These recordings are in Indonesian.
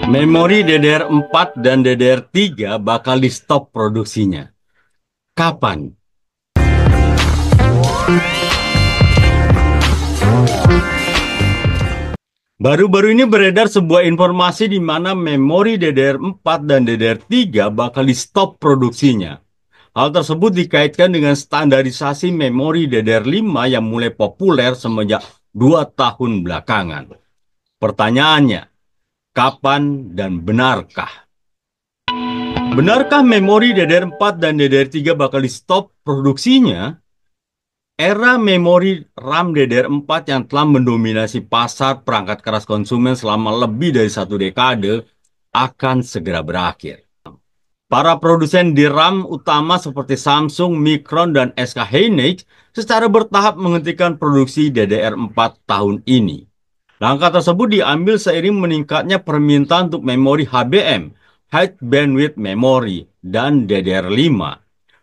Memori DDR4 dan DDR3 bakal di stop produksinya. Kapan? Baru-baru ini beredar sebuah informasi di mana memori DDR4 dan DDR3 bakal di stop produksinya. Hal tersebut dikaitkan dengan standarisasi memori DDR5 yang mulai populer semenjak 2 tahun belakangan. Pertanyaannya, kapan dan benarkah? Benarkah memori DDR4 dan DDR3 bakal di stop produksinya? Era memori RAM DDR4 yang telah mendominasi pasar perangkat keras konsumen selama lebih dari 1 dekade akan segera berakhir. Para produsen DRAM utama seperti Samsung, Micron, dan SK Hynix secara bertahap menghentikan produksi DDR4 tahun ini. Langkah tersebut diambil seiring meningkatnya permintaan untuk memori HBM, High Bandwidth Memory, dan DDR5.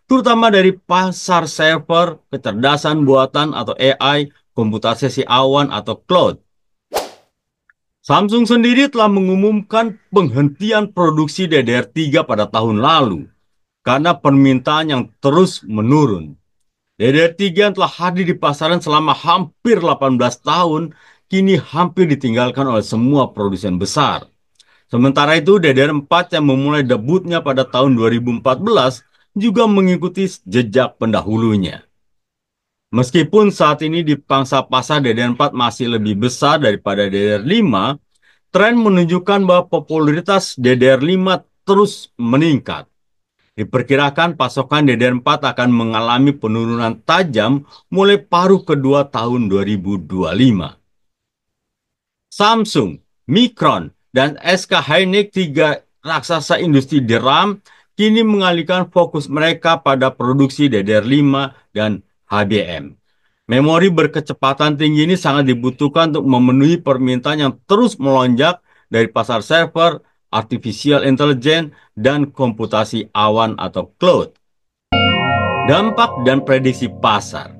Terutama dari pasar server, kecerdasan buatan atau AI, komputasi awan atau cloud. Samsung sendiri telah mengumumkan penghentian produksi DDR3 pada tahun lalu karena permintaan yang terus menurun. DDR3 yang telah hadir di pasaran selama hampir 18 tahun kini hampir ditinggalkan oleh semua produsen besar. Sementara itu, DDR4 yang memulai debutnya pada tahun 2014 juga mengikuti jejak pendahulunya. Meskipun saat ini di pangsa pasar DDR4 masih lebih besar daripada DDR5, tren menunjukkan bahwa popularitas DDR5 terus meningkat. Diperkirakan pasokan DDR4 akan mengalami penurunan tajam mulai paruh kedua tahun 2025. Samsung, Micron, dan SK Hynix, tiga raksasa industri DRAM, kini mengalihkan fokus mereka pada produksi DDR5 dan HBM. Memori berkecepatan tinggi ini sangat dibutuhkan untuk memenuhi permintaan yang terus melonjak dari pasar server, artificial intelligence, dan komputasi awan atau cloud. Dampak dan prediksi pasar.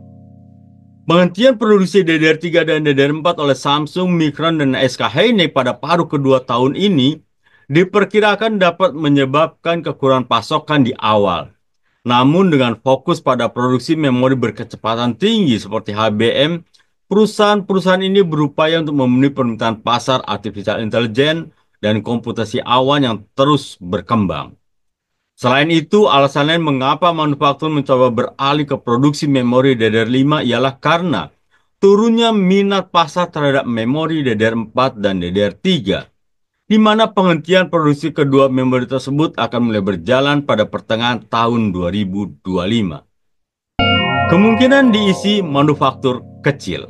Penghentian produksi DDR3 dan DDR4 oleh Samsung, Micron, dan SK Hynix pada paruh kedua tahun ini diperkirakan dapat menyebabkan kekurangan pasokan di awal. Namun dengan fokus pada produksi memori berkecepatan tinggi seperti HBM, perusahaan-perusahaan ini berupaya untuk memenuhi permintaan pasar artificial intelligence dan komputasi awan yang terus berkembang. Selain itu, alasan lain mengapa manufaktur mencoba beralih ke produksi memori DDR5 ialah karena turunnya minat pasar terhadap memori DDR4 dan DDR3, di mana penghentian produksi kedua memori tersebut akan mulai berjalan pada pertengahan tahun 2025. Kemungkinan diisi manufaktur kecil.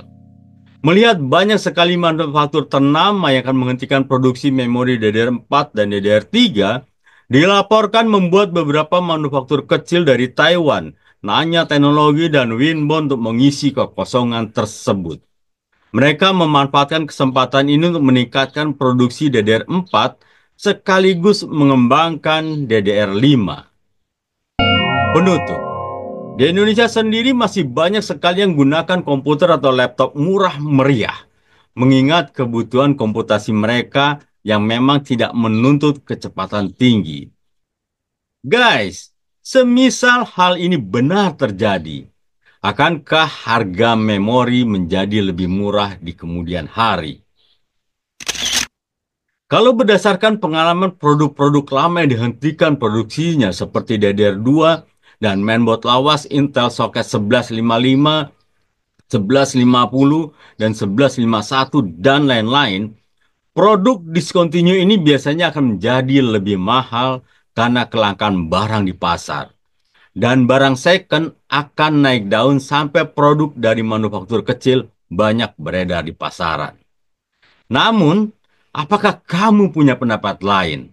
Melihat banyak sekali manufaktur ternama yang akan menghentikan produksi memori DDR4 dan DDR3, dilaporkan membuat beberapa manufaktur kecil dari Taiwan, Nanya Teknologi, dan Winbond untuk mengisi kekosongan tersebut. Mereka memanfaatkan kesempatan ini untuk meningkatkan produksi DDR4 sekaligus mengembangkan DDR5. Penutup. Di Indonesia sendiri masih banyak sekali yang menggunakan komputer atau laptop murah meriah, mengingat kebutuhan komputasi mereka yang memang tidak menuntut kecepatan tinggi. Guys, semisal hal ini benar terjadi, akankah harga memori menjadi lebih murah di kemudian hari? Kalau berdasarkan pengalaman produk-produk lama yang dihentikan produksinya seperti DDR2 dan mainboard lawas Intel Socket 1155, 1150, dan 1151, dan lain-lain, produk discontinue ini biasanya akan menjadi lebih mahal karena kelangkaan barang di pasar. Dan barang second akan naik daun sampai produk dari manufaktur kecil banyak beredar di pasaran. Namun, apakah kamu punya pendapat lain?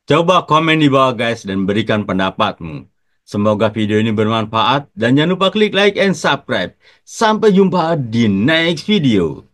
Coba komen di bawah guys dan berikan pendapatmu. Semoga video ini bermanfaat dan jangan lupa klik like and subscribe. Sampai jumpa di next video.